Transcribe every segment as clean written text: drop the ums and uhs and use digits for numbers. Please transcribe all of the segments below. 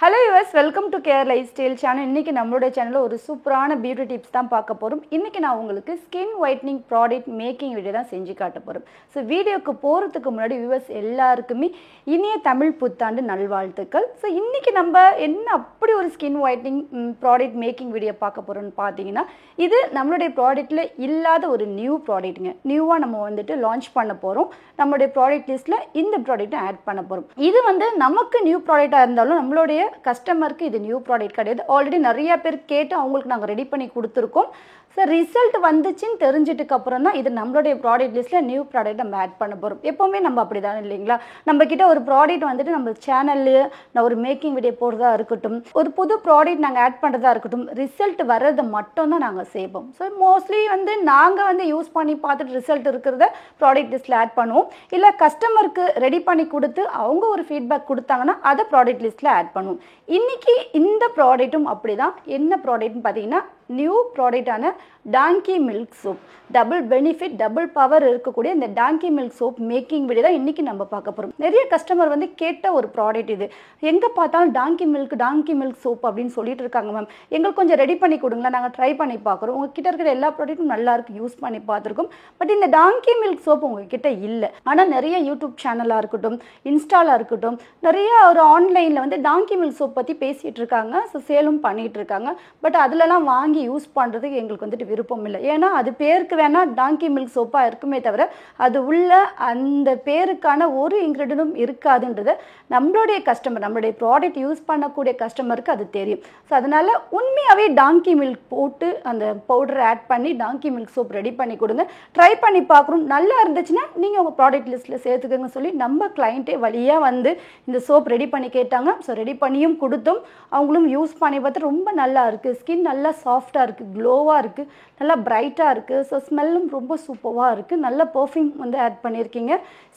Hello viewers, welcome to Care Lifestyle channel. இன்னைக்கு நம்மளோட சேனல்ல ஒரு சூப்பரான பியூட்டி டிப்ஸ் தான் பார்க்க போறோம். இன்னைக்கு நான் உங்களுக்கு skin whitening product making video தான் செஞ்சு காட்ட போறோம். சோ வீடியோக்கு போறதுக்கு முன்னாடி viewers எல்லாருக்குமே இனிய தமிழ் புத்தாண்டு நல்வாழ்த்துக்கள். சோ இன்னைக்கு நம்ம என்ன அப்படி ஒரு skin whitening product making video பார்க்க போறோம்னு பாத்தீங்கன்னா இது நம்மளுடைய ப்ராடக்ட்ல இல்லாத ஒரு நியூ ப்ராடக்ட்ங்க. நியூவா நம்ம வந்துட்டு லான்ச் பண்ண போறோம். நம்மளுடைய ப்ராடக்ட் லிஸ்ட்ல இந்த ப்ராடக்ட்டை ஆட் பண்ண போறோம். இது வந்து நமக்கு நியூ ப்ராடக்ட்டா இருந்தாலும் நம்மளுடைய கஸ்டமருக்கு இது நியூ ப்ராடக்ட் கிடையாது. ஆல்ரெடி நிறைய பேர் கேட்டு அவங்களுக்கு நாங்கள் ரெடி பண்ணி கொடுத்துருக்கோம். ஸோ ரிசல்ட் வந்துச்சுன்னு தெரிஞ்சிட்டுக்கு அப்புறம் தான் இது நம்மளுடைய ப்ராடக்ட் லிஸ்ட்டில் நியூ ப்ராடக்ட் நம்ம ஆட் பண்ண போகிறோம். எப்போவுமே நம்ம அப்படி தானே இல்லைங்களா, நம்மக்கிட்ட ஒரு ப்ராடக்ட் வந்துட்டு நம்ம சேனல்லு நான் ஒரு மேக்கிங் வீடியோ போடுறதா இருக்கட்டும், ஒரு புது ப்ராடக்ட் நாங்கள் ஆட் பண்ணுறதா இருக்கட்டும், ரிசல்ட் வர்றது மட்டும் தான் நாங்கள் செய்வோம். ஸோ மோஸ்ட்லி வந்து நாங்கள் வந்து யூஸ் பண்ணி பார்த்துட்டு ரிசல்ட் இருக்கிறத ப்ராடக்ட் லிஸ்ட்டில் ஆட் பண்ணுவோம். இல்லை கஸ்டமருக்கு ரெடி பண்ணி கொடுத்து அவங்க ஒரு ஃபீட்பேக் கொடுத்தாங்கன்னா அதை ப்ராடக்ட் லிஸ்ட்டில் ஆட் பண்ணுவோம். இன்றைக்கி இந்த ப்ராடக்ட்டும் அப்படி தான். என்ன ப்ராடக்ட்னு பார்த்தீங்கன்னா நியூ ப்ராடக்டான donkey milk soap. Double benefit double power இருக்கக்கூடிய இந்த donkey milk soap making video தான் இன்றைக்கி நம்ம பார்க்க போகிறோம். நிறைய கஸ்டமர் வந்து கேட்ட ஒரு ப்ராடக்ட் இது. எங்கே பார்த்தாலும் டாங்கி மில்க் சோப் அப்படின்னு சொல்லிட்டு இருக்காங்க மேம், எங்களுக்கு கொஞ்சம் ரெடி பண்ணி கொடுங்களா, நாங்கள் ட்ரை பண்ணி பார்க்குறோம். உங்ககிட்ட இருக்கிற எல்லா ப்ராடக்ட்டும் நல்லா இருக்குது, யூஸ் பண்ணி பார்த்துருக்கோம். பட் இந்த டாங்கி மில்க் சோப் உங்ககிட்ட இல்லை. ஆனால் நிறைய யூடியூப் சேனலாக இருக்கட்டும், இன்ஸ்டாலாக இருக்கட்டும், நிறைய ஒரு ஆன்லைனில் வந்து டாங்கி மில்க் சோப் பற்றி பேசிகிட்டு இருக்காங்க. ஸோ சேலும் பண்ணிகிட்டு இருக்காங்க. பட் அதிலலாம் வாங்கி யூஸ் பண்ணுறதுக்கு எங்களுக்கு வந்துட்டு விருப்பம் இல்லை. ஏன்னா அது பேருக்கு வேணால் டாங்கி மில்க் சோப்பாக இருக்குமே தவிர அது உள்ள அந்த பேருக்கான ஒரு இன்க்ரீடியன்ட்டும் இருக்காதுன்றது நம்மளுடைய கஸ்டமர், நம்மளுடைய ப்ராடக்ட் யூஸ் பண்ணக்கூடிய கஸ்டமருக்கு அது தெரியும். ஸோ அதனால் உண்மையாகவே டாங்கி மில்க் போட்டு அந்த பவுடரை ஆட் பண்ணி டாங்கி மில்க் சோப் ரெடி பண்ணி கொடுங்க. ட்ரை பண்ணி பார்க்குறோம், நல்லா இருந்துச்சுன்னா நீங்கள் உங்கள் ப்ராடக்ட் லிஸ்ட்டில் சேர்த்துக்கங்க சொல்லி நம்ம கிளைண்ட்டே வழியாக வந்து இந்த சோப் ரெடி பண்ணி கேட்டாங்க. ஸோ ரெடி பண்ணியும் கொடுத்தோம். அவங்களும் யூஸ் பண்ணி பார்த்து ரொம்ப நல்லா இருக்குது, ஸ்கின் நல்லா சாஃப்டாக இருக்குது, க்ளோவாக இருக்குது, நல்லா பிரைட்டாக இருக்குது. ஸோ ஸ்மெல்லும் ரொம்ப சூப்பராக இருக்குது. நல்ல பர்ஃப்யூம் வந்து ஆட் பண்ணியிருக்கீங்க.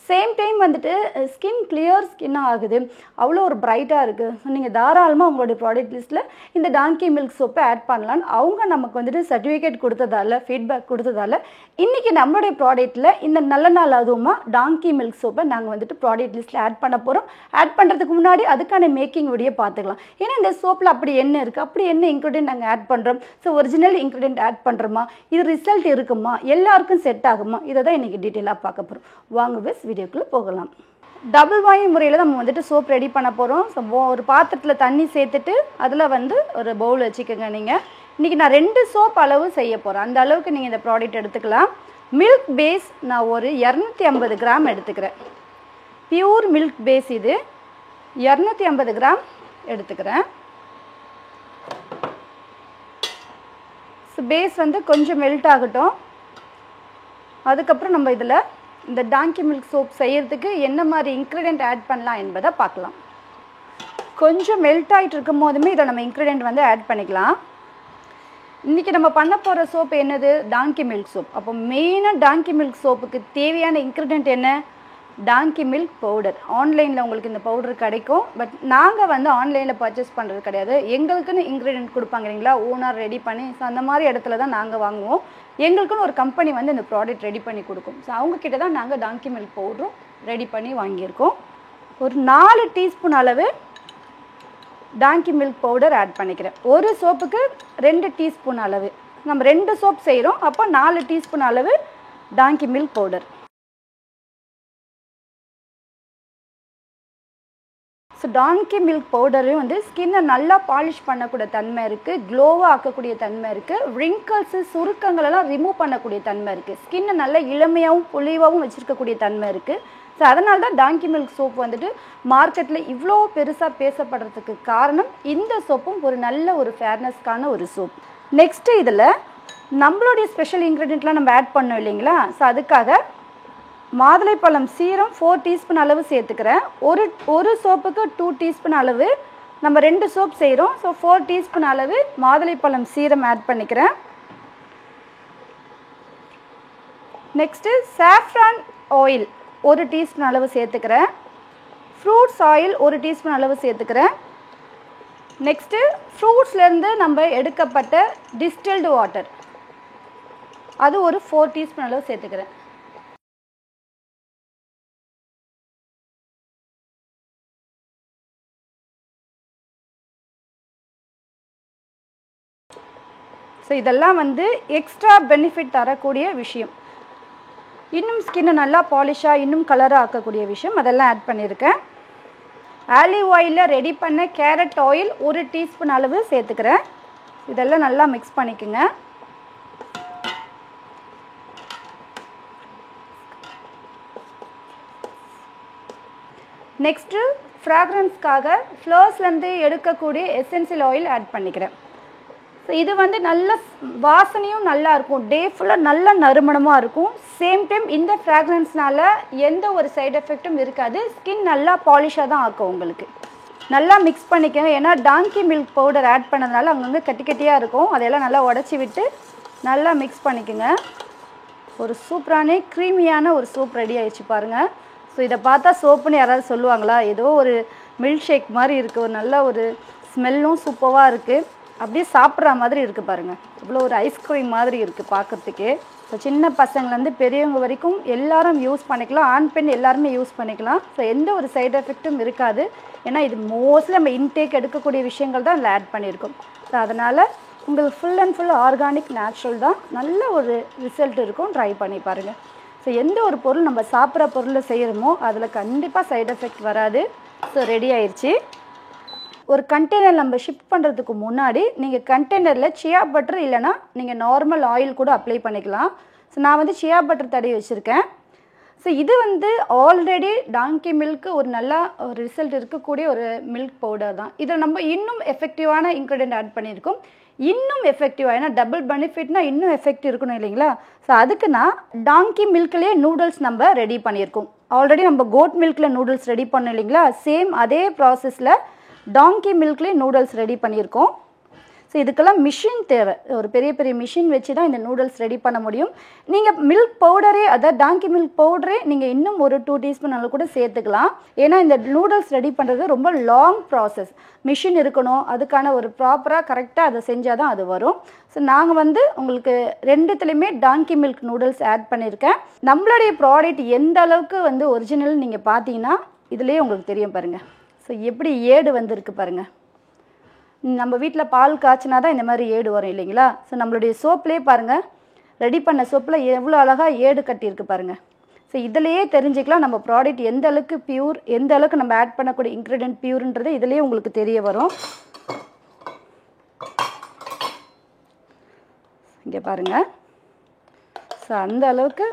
சேம் டைம் வந்துட்டு ஸ்கின் கிளியர் ஸ்கின்னாக ஆகுது, அவ்வளோ ஒரு பிரைட்டாக இருக்குது. ஸோ நீங்கள் தாராளமாக உங்களுடைய ப்ராடக்ட் லிஸ்ட்டில் இந்த டாங்கி மில்க் சோப்பை ஆட் பண்ணலான்னு அவங்க நமக்கு வந்துட்டு சர்டிஃபிகேட் கொடுத்ததால, ஃபீட்பேக் கொடுத்ததால இன்றைக்கி நம்மளுடைய ப்ராடக்ட்டில் இந்த நல்ல நாள் அதுவுமா டாங்கி மில்க் சோப்பை நாங்கள் வந்துட்டு ப்ராடக்ட் லிஸ்ட்டில் ஆட் பண்ண போகிறோம். ஆட் பண்ணுறதுக்கு முன்னாடி அதுக்கான மேக்கிங் வீடியோ பார்த்துக்கலாம். ஏன்னா இந்த சோப்பில் அப்படி என்ன இருக்குது, அப்படி என்ன இன்க்ரீடியன்ட் நாங்கள் ஆட் பண்ணுறோம், ஸோ ஒரிஜினல் இன்க்ரீடியன்ட் ஆட் பண்ணுறோமா, இது ரிசல்ட் இருக்குமா, எல்லாருக்கும் செட் ஆகுமா, இதை தான் இன்றைக்கி டீட்டெயிலாக பார்க்க போகிறோம். வாங்க பெஸ் வீடியோக்குள்ளே போகலாம். டபுள் பாயிங் முறையில் தான் நம்ம வந்துட்டு சோப் ரெடி பண்ண போகிறோம். ஸோ ஒரு பாத்திரத்தில் தண்ணி சேர்த்துட்டு அதில் வந்து ஒரு பவுல் வச்சுக்கோங்க. நீங்கள் இன்றைக்கி நான் 2 சோப் அளவு செய்ய போகிறேன். அந்த அளவுக்கு நீங்கள் இந்த ப்ராடக்ட் எடுத்துக்கலாம். மில்க் பேஸ் நான் ஒரு 250 கிராம் எடுத்துக்கிறேன். பியூர் மில்க் பேஸ் இது 250 கிராம் எடுத்துக்கிறேன். ஸோ பேஸ் வந்து கொஞ்சம் மெல்ட் ஆகட்டும். அதுக்கப்புறம் நம்ம இதில் இந்த டாங்கி மில்க் சோப் செய்யறதுக்கு என்ன மாதிரி இன்க்ரீடியன்ட் ஆட் பண்ணலாம் என்பதை பார்க்கலாம். கொஞ்சம் மெல்ட் ஆகிட்டு இருக்கும் போதுமே இதை நம்ம இன்க்ரீடியன்ட் வந்து ஆட் பண்ணிக்கலாம். இன்றைக்கி நம்ம பண்ண போகிற சோப் என்னது, டாங்கி மில்க் சோப். அப்போ மெயினாக டாங்கி மில்க் சோப்புக்கு தேவையான இன்க்ரீடியன்ட் என்ன, டாங்கி மில்க் பவுடர். ஆன்லைனில் உங்களுக்கு இந்த பவுடர் கிடைக்கும். பட் நாங்கள் வந்து ஆன்லைனில் பர்ச்சேஸ் பண்ணுறது கிடையாது. எங்களுக்குன்னு இன்க்ரீடியன்ட் கொடுப்பாங்க இல்லைங்களா, ஓனாக ரெடி பண்ணி. ஸோ அந்த மாதிரி இடத்துல தான் நாங்கள் வாங்குவோம். எங்களுக்குன்னு ஒரு கம்பெனி வந்து இந்த ப்ராடக்ட் ரெடி பண்ணி கொடுக்கும். ஸோ அவங்கக்கிட்ட தான் நாங்கள் டாங்கி மில்க் பவுடரும் ரெடி பண்ணி வாங்கியிருக்கோம். ஒரு 4 டீஸ்பூன் அளவு டாங்கி மில்க் பவுடர் ஆட் பண்ணிக்கிறேன். ஒரு சோப்புக்கு 2 டீஸ்பூன் அளவு. நம்ம 2 சோப் செய்கிறோம், அப்போ 4 டீஸ்பூன் அளவு டாங்கி மில்க் பவுடர். ஸோ டாங்கி மில்க் பவுடரும் வந்து ஸ்கின்னை நல்லா பாலிஷ் பண்ணக்கூடிய தன்மை இருக்குது, க்ளோவாக ஆக்கக்கூடிய தன்மை இருக்குது, ரிங்கிள்ஸு சுருக்கங்களெல்லாம் ரிமூவ் பண்ணக்கூடிய தன்மை இருக்குது, ஸ்கின்னை நல்லா இளமையாகவும் பொலிவாகவும் வச்சுருக்கக்கூடிய தன்மை இருக்குது. ஸோ அதனால தான் டாங்கி மில்க் சோப் வந்துட்டு மார்க்கெட்டில் இவ்வளோ பெருசாக பேசப்படுறதுக்கு காரணம் இந்த சோப்பும் ஒரு நல்ல ஒரு ஃபேர்னஸ்க்கான ஒரு சோப். நெக்ஸ்ட்டு இதில் நம்மளுடைய ஸ்பெஷல் இன்க்ரீடியண்ட்லாம் நம்ம ஆட் பண்ணோம் இல்லைங்களா. ஸோ அதுக்காக மாதுளைப்பழம் சீரம் 4 டீஸ்பூன் அளவு சேர்த்துக்கிறேன். ஒரு சோப்புக்கு 2 டீஸ்பூன் அளவு. நம்ம 2 சோப் செய்கிறோம். ஸோ 4 டீஸ்பூன் அளவு மாதுளைப்பழம் சீரம் ஆட் பண்ணிக்கிறேன். நெக்ஸ்ட்டு சாஃப்ரான் ஆயில் 1 டீஸ்பூன் அளவு சேர்த்துக்கிறேன். ஃப்ரூட்ஸ் ஆயில் 1 டீஸ்பூன் அளவு சேர்த்துக்கிறேன். நெக்ஸ்ட்டு ஃப்ரூட்ஸ்லேருந்து நம்ம எடுக்கப்பட்ட டிஸ்டில்டு வாட்டர் அது ஒரு 4 டீஸ்பூன் அளவு சேர்த்துக்கிறேன். ஸோ இதெல்லாம் வந்து எக்ஸ்ட்ரா பெனிஃபிட் தரக்கூடிய விஷயம். இன்னும் ஸ்கின்னை நல்லா பாலிஷாக இன்னும் கலராக ஆக்கக்கூடிய விஷயம் அதெல்லாம் ஆட் பண்ணியிருக்கேன். ஆலிவ் ஆயிலில் ரெடி பண்ண கேரட் ஆயில் 1 டீஸ்பூன் அளவு சேர்த்துக்கிறேன். இதெல்லாம் நல்லா மிக்ஸ் பண்ணிக்கோங்க. நெக்ஸ்ட்டு ஃப்ராக்ரன்ஸ்க்காக ஃப்ளவர்ஸ்லேருந்து எடுக்கக்கூடிய எசென்சியல் ஆயில் ஆட் பண்ணிக்கிறேன். ஸோ இது வந்து நல்ல வாசனையும் நல்லா இருக்கும், டே ஃபுல்லாக நல்ல நறுமணமாக இருக்கும். சேம் டைம் இந்த ஃப்ராக்ரன்ஸ்னால எந்த ஒரு சைடு எஃபெக்ட்டும் இருக்காது, ஸ்கின் நல்லா பாலிஷாக தான் ஆக்கும். உங்களுக்கு நல்லா மிக்ஸ் பண்ணிக்கோங்க. ஏன்னா டாங்கி மில்க் பவுடர் ஆட் பண்ணதுனால அங்கங்கே கட்டி கட்டியாக இருக்கும், அதையெல்லாம் நல்லா உடச்சி விட்டு நல்லா மிக்ஸ் பண்ணிக்கோங்க. ஒரு சூப்பரான க்ரீமியான ஒரு சோப் ரெடி ஆகிடுச்சு பாருங்கள். ஸோ இதை பார்த்தா சோப்புன்னு யாராவது சொல்லுவாங்களா? ஏதோ ஒரு மில்க் ஷேக் மாதிரி இருக்குது, ஒரு நல்ல ஒரு ஸ்மெல்லும் சூப்பராக இருக்குது, அப்படியே சாப்பிட்ற மாதிரி இருக்குது பாருங்கள். இவ்வளோ ஒரு ஐஸ்கிரீம் மாதிரி இருக்குது பார்க்குறதுக்கே. ஸோ சின்ன பசங்கள்லேருந்து பெரியவங்க வரைக்கும் எல்லாரும் யூஸ் பண்ணிக்கலாம், ஆண் பெண் எல்லாருமே யூஸ் பண்ணிக்கலாம். ஸோ எந்த ஒரு சைடு எஃபெக்ட்டும் இருக்காது. ஏன்னா இது மோஸ்ட்லி நம்ம இன்டேக் எடுக்கக்கூடிய விஷயங்கள் தான் இதில் ஆட் பண்ணியிருக்கோம். ஸோ அதனால் உங்களுக்கு full and full organic natural தான், நல்ல ஒரு ரிசல்ட் இருக்கும். ட்ரை பண்ணி பாருங்கள். ஸோ எந்த ஒரு பொருள் நம்ம சாப்பிட்ற பொருளில் செய்கிறோமோ அதில் கண்டிப்பாக சைடு எஃபெக்ட் வராது. ஸோ ரெடி ஆயிடுச்சு. ஒரு கண்டெய்னர் நம்ம ஷிஃப்ட் பண்ணுறதுக்கு முன்னாடி நீங்கள் கண்டெய்னரில் சியா பட்டர் இல்லைனா நீங்கள் நார்மல் ஆயில் கூட அப்ளை பண்ணிக்கலாம். ஸோ நான் வந்து சியா பட்டர் தடவி வச்சுருக்கேன். ஸோ இது வந்து ஆல்ரெடி டாங்கி மில்க்கு ஒரு நல்லா ஒரு ரிசல்ட் இருக்கக்கூடிய ஒரு மில்க் பவுடர் தான். இதில் நம்ம இன்னும் எஃபெக்டிவான இன்க்ரீடியன்ட் ஆட் பண்ணியிருக்கோம். இன்னும் எஃபெக்டிவாக, ஏன்னா டபுள் பெனிஃபிட்னா இன்னும் எஃபெக்ட் இருக்கணும் இல்லைங்களா? ஸோ அதுக்கு நான் டாங்கி மில்க்லேயே நூடுல்ஸ் நம்ம ரெடி பண்ணியிருக்கோம். ஆல்ரெடி நம்ம கோட் மில்கில் நூடுல்ஸ் ரெடி பண்ணோம் இல்லைங்களா? சேம் அதே ப்ராசஸில் டாங்கி மில்க்லேயே நூடுல்ஸ் ரெடி பண்ணியிருக்கோம். ஸோ இதுக்கெல்லாம் மிஷின் தேவை, ஒரு பெரிய பெரிய மிஷின் வச்சு தான் இந்த நூடுல்ஸ் ரெடி பண்ண முடியும். நீங்கள் மில்க் பவுடரே, அதாவது டாங்கி மில்க் பவுடரே நீங்கள் இன்னும் ஒரு 2 டீஸ்பூன் அளவு கூட சேர்த்துக்கலாம். ஏன்னா இந்த நூடுல்ஸ் ரெடி பண்ணுறது ரொம்ப லாங் ப்ராசஸ், மிஷின் இருக்கணும், அதுக்கான ஒரு ப்ராப்பராக கரெக்டாக அதை செஞ்சால் தான் அது வரும். ஸோ நாங்கள் வந்து உங்களுக்கு ரெண்டுத்துலேயுமே டாங்கி மில்க் நூடுல்ஸ் ஆட் பண்ணியிருக்கேன். நம்மளுடைய ப்ராடக்ட் எந்த அளவுக்கு வந்து ஒரிஜினல் நீங்கள் பார்த்தீங்கன்னா இதுலேயே உங்களுக்கு தெரியும் பாருங்கள். ஸோ எப்படி ஏடு வந்திருக்கு பாருங்கள். நம்ம வீட்டில் பால் காய்ச்சினா தான் இந்த மாதிரி ஏடு வரும் இல்லைங்களா? ஸோ நம்மளுடைய சோப்லேயே பாருங்கள், ரெடி பண்ண சோப்பில் எவ்வளோ அழகாக ஏடு கட்டியிருக்கு பாருங்கள். ஸோ இதிலையே தெரிஞ்சுக்கலாம் நம்ம ப்ராடக்ட் எந்த அளவுக்கு பியூர், எந்த அளவுக்கு நம்ம ஆட் பண்ணக்கூடிய இன்க்ரீடியன்ட் பியூர்ன்றது இதிலேயே உங்களுக்கு தெரிய வரும். இங்கே பாருங்கள். ஸோ அந்த அளவுக்கு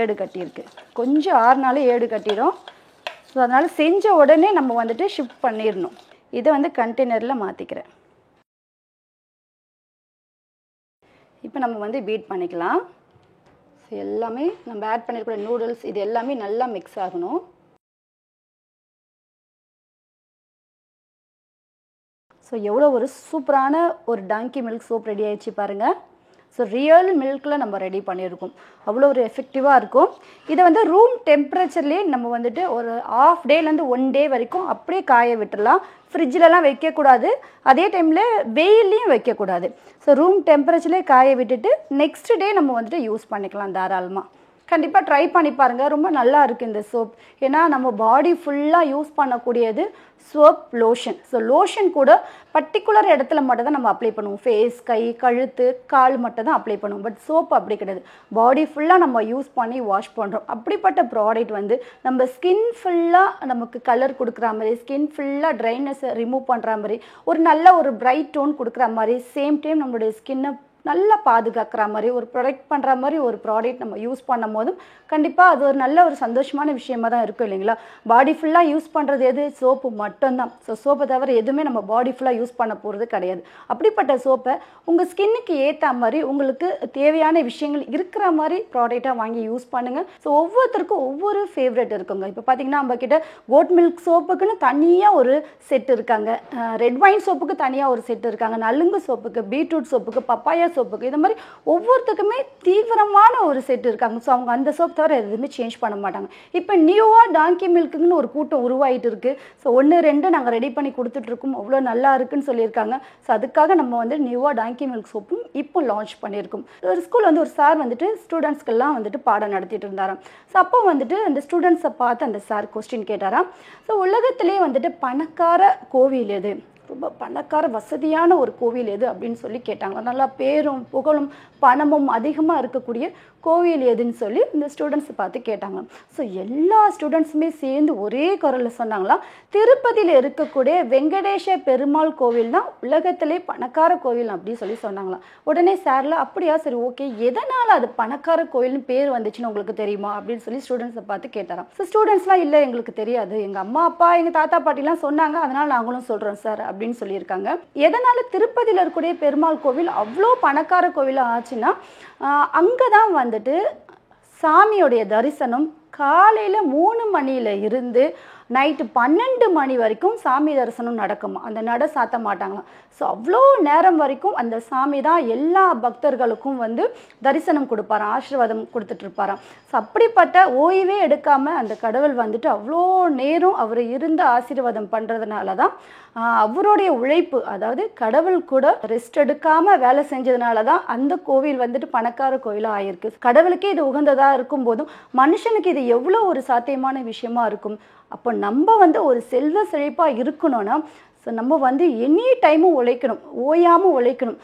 ஏடு கட்டியிருக்கு. கொஞ்சம் ஆறுனாலே ஏடு கட்டிடும். ஸோ அதனால் செஞ்ச உடனே நம்ம வந்துட்டு ஷிஃப்ட் பண்ணிடணும். இதை வந்து கண்டெய்னரில் மாற்றிக்கிறேன். இப்போ நம்ம வந்து பீட் பண்ணிக்கலாம். ஸோ எல்லாமே நம்ம ஆட் பண்ணியிருக்கிற நூடுல்ஸ் இது எல்லாமே நல்லா மிக்ஸ் ஆகணும். ஸோ எவ்வளோ ஒரு சூப்பரான ஒரு டாங்கி மில்க் சோப் ரெடி ஆகிடுச்சு பாருங்கள். ஸோ ரியல் மில்கில் நம்ம ரெடி பண்ணியிருக்கோம், அவ்வளோ ஒரு எஃபெக்டிவாக இருக்கும். இதை வந்து ரூம் டெம்பரேச்சர்லேயே நம்ம வந்துட்டு ஒரு ½ டேலேருந்து 1 டே வரைக்கும் அப்படியே காய விட்டுடலாம். ஃப்ரிட்ஜிலலாம் வைக்கக்கூடாது, அதே டைமில் வெயிலையும் வைக்கக்கூடாது. ஸோ ரூம் டெம்பரேச்சர்லேயே காய விட்டுட்டு நெக்ஸ்ட் டே நம்ம வந்துட்டு யூஸ் பண்ணிக்கலாம் தாராளமாக. கண்டிப்பாக ட்ரை பண்ணி பாருங்கள், ரொம்ப நல்லா இருக்குது இந்த சோப். ஏன்னா நம்ம பாடி ஃபுல்லாக யூஸ் பண்ணக்கூடியது சோப் லோஷன். ஸோ லோஷன் கூட பர்டிகுலர் இடத்துல மட்டும் தான் நம்ம அப்ளை பண்ணுவோம், ஃபேஸ், கை, கழுத்து, கால் மட்டும் தான் அப்ளை பண்ணுவோம். பட் சோப் அப்படி கிடையாது, பாடி ஃபுல்லாக நம்ம யூஸ் பண்ணி வாஷ் பண்ணுறோம். அப்படிப்பட்ட ப்ராடக்ட் வந்து நம்ம ஸ்கின் ஃபுல்லாக நமக்கு கலர் கொடுக்குற மாதிரி, ஸ்கின் ஃபுல்லாக ட்ரைனஸை ரிமூவ் பண்ணுற மாதிரி, ஒரு நல்ல ஒரு பிரைட் டோன் கொடுக்குற மாதிரி, சேம் டைம் நம்மளுடைய ஸ்கின்னை நல்லா பாதுகாக்கிற மாதிரி, ஒரு ப்ரொடெக்ட் பண்ணுற மாதிரி ஒரு ப்ராடக்ட் நம்ம யூஸ் பண்ணும் போதும் கண்டிப்பாக அது ஒரு நல்ல ஒரு சந்தோஷமான விஷயமாக தான் இருக்கும் இல்லைங்களா? பாடி ஃபுல்லாக யூஸ் பண்ணுறது எது? சோப்பு மட்டும்தான். ஸோ சோப்பை தவிர எதுவுமே நம்ம பாடி ஃபுல்லாக யூஸ் பண்ண போகிறது கிடையாது. அப்படிப்பட்ட சோப்பை உங்கள் ஸ்கின்னுக்கு ஏற்ற மாதிரி உங்களுக்கு தேவையான விஷயங்கள் இருக்கிற மாதிரி ப்ராடக்டாக வாங்கி யூஸ் பண்ணுங்கள். ஸோ ஒவ்வொருத்தருக்கும் ஒவ்வொரு ஃபேவரட் இருக்குங்க. இப்போ பார்த்தீங்கன்னா நம்ம கிட்ட கோட் மில்க் சோப்புக்குன்னு தனியாக ஒரு செட் இருக்காங்க, ரெட் வைன் சோப்புக்கு தனியாக ஒரு செட் இருக்காங்க, நலுங்கு சோப்புக்கு, பீட்ரூட் சோப்புக்கு, பப்பாயா சோப்புக்கு, இது மாதிரி ஒவ்வொருத்துக்குமே தீவிரமான ஒரு செட் இருக்காங்க. ஸோ அவங்க அந்த சோப் தவிர எதுவுமே சேஞ்ச் பண்ண மாட்டாங்க. இப்போ நியூவாக டாங்கி மில்க்குன்னு ஒரு கூட்டம் உருவாகிட்டு இருக்கு. ஸோ 1, 2 நாங்கள் ரெடி பண்ணி கொடுத்துட்ருக்கோம், அவ்வளோ நல்லா இருக்குன்னு சொல்லியிருக்காங்க. ஸோ அதுக்காக நம்ம வந்து நியூவாக டாங்கி மில்க் சோப்பும் இப்போ லான்ச் பண்ணியிருக்கோம். ஒரு ஸ்கூல் வந்து ஒரு சார் வந்துட்டு ஸ்டூடெண்ட்ஸ்க்கெல்லாம் வந்துட்டு பாடம் நடத்திட்டு இருந்தாராம். ஸோ அப்போ வந்துட்டு அந்த ஸ்டூடெண்ட்ஸை பார்த்து அந்த சார் கொஸ்டின் கேட்டாராம். ஸோ உலகத்திலே வந்துட்டு பணக்கார கோவில் எது ரொம்ப பணக்கார வசதியான ஒரு கோவில் எது அப்படின்னு சொல்லி கேட்டாங்க. நல்லா பேரும் புகழும் பணமும் அதிகமாக இருக்கக்கூடிய கோவில் எதுன்னு சொல்லி இந்த ஸ்டூடெண்ட்ஸ் பார்த்து கேட்டாங்க. ஸோ எல்லா ஸ்டூடெண்ட்ஸுமே சேர்ந்து ஒரே குரலில் சொன்னாங்களாம், திருப்பதியில் இருக்கக்கூடிய வெங்கடேஷ பெருமாள் கோவில் தான் உலகத்திலே பணக்கார கோவில் அப்படின்னு சொல்லி சொன்னாங்களாம். உடனே சார்ல அப்படியா, சரி ஓகே, எதனால் அது பணக்கார கோவில்னு பேர் வந்துச்சுன்னு உங்களுக்கு தெரியுமா அப்படின்னு சொல்லி ஸ்டூடெண்ட்ஸை பார்த்து கேட்டாராம். ஸோ ஸ்டூடெண்ட்ஸ்லாம் இல்லை, எங்களுக்கு தெரியாது, எங்கள் அம்மா அப்பா எங்கள் தாத்தா பாட்டிலாம் சொன்னாங்க, அதனால் நாங்களும் சொல்கிறோம் சார் அப்படின்னு சொல்லியிருக்காங்க. எதனால் திருப்பதியில் இருக்கக்கூடிய பெருமாள் கோவில் அவ்வளோ பணக்கார கோவிலாக ஆச்சுன்னா, அங்கே தான் வந்துட்டு சாமியோடைய தரிசனம் காலையில் 3 மணியில் இருந்து நைட்டு 12 மணி வரைக்கும் சாமி தரிசனம் நடக்குமா. அந்த நட சாத்த மாட்டாங்களாம். ஸோ அவ்வளோ நேரம் வரைக்கும் அந்த சாமி தான் எல்லா பக்தர்களுக்கும் வந்து தரிசனம் கொடுப்பாராம், ஆசீர்வாதம் கொடுத்துட்ருப்பாராம். ஸோ அப்படிப்பட்ட ஓய்வே எடுக்காமல் அந்த கடவுள் வந்துட்டு அவ்வளோ நேரம் அவர் இருந்து ஆசீர்வாதம் பண்ணுறதுனால தான் அவருடைய உழைப்பு, அதாவது கடவுள் கூட ரெஸ்ட் எடுக்காமல் வேலை செஞ்சதுனால தான் அந்த கோவில் வந்துட்டு பணக்கார கோவிலாக ஆயிருக்கு. கடவுளுக்கே இது உகந்ததாக இருக்கும் போதும் மனுஷனுக்கு இது எவ்வளோ ஒரு சாத்தியமான விஷயமா இருக்கும். அப்போ நம்ம வந்து ஒரு செல்வ செழிப்பாக இருக்கணும்னா ஸோ நம்ம வந்து எனி டைமும் உழைக்கணும், ஓயாமல் உழைக்கணும்,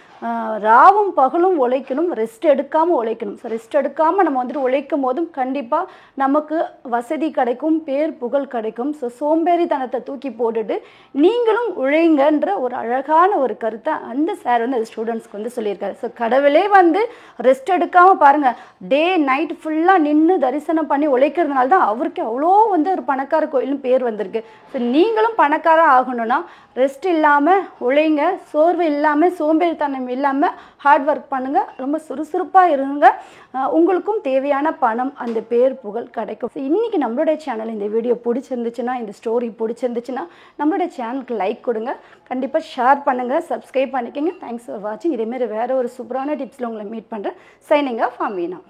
ராவும் பகலும் உழைக்கணும், ரெஸ்ட் எடுக்காமல் உழைக்கணும். ஸோ ரெஸ்ட் எடுக்காமல் நம்ம வந்துட்டு உழைக்கும் போதும் கண்டிப்பாக நமக்கு வசதி கிடைக்கும், பேர் புகழ் கிடைக்கும். ஸோ சோம்பேறித்தனத்தை தூக்கி போட்டுட்டு நீங்களும் உழைங்கன்ற ஒரு அழகான ஒரு கருத்தை அந்த சார் வந்து ஸ்டூடெண்ட்ஸ்க்கு வந்து சொல்லியிருக்காரு. ஸோ கடவுளே வந்து ரெஸ்ட் எடுக்காமல் பாருங்கள், டே நைட் ஃபுல்லாக நின்று தரிசனம் பண்ணி உழைக்கிறதுனால தான் அவருக்கு அவ்வளோ வந்து ஒரு பணக்கார கோயிலும் பேர் வந்திருக்கு. ஸோ நீங்களும் பணக்கார ஆகணும்னா ரெஸ்ட் இல்லாமல் உழைங்க, சோர்வு இல்லாமல் சோம்பேறித்தனம் இல்லாமல் ஹார்ட் ஒர்க் பண்ணுங்கள், ரொம்ப சுறுசுறுப்பாக இருங்க, உங்களுக்கும் தேவையான பணம் அந்த பேர் புகழ் கிடைக்கும். ஸோ இன்றைக்கி நம்மளுடைய சேனல் இந்த வீடியோ பிடிச்சிருந்துச்சுன்னா, இந்த ஸ்டோரி பிடிச்சிருந்துச்சுன்னா நம்மளுடைய சேனலுக்கு லைக் கொடுங்க, கண்டிப்பாக ஷேர் பண்ணுங்கள், சப்ஸ்கிரைப் பண்ணிக்கோங்க. தேங்க்ஸ் ஃபார் வாட்சிங். இதேமாரி வேறு ஒரு சூப்பரான டிப்ஸில் உங்களை மீட் பண்ணுறேன். Signing off Amina.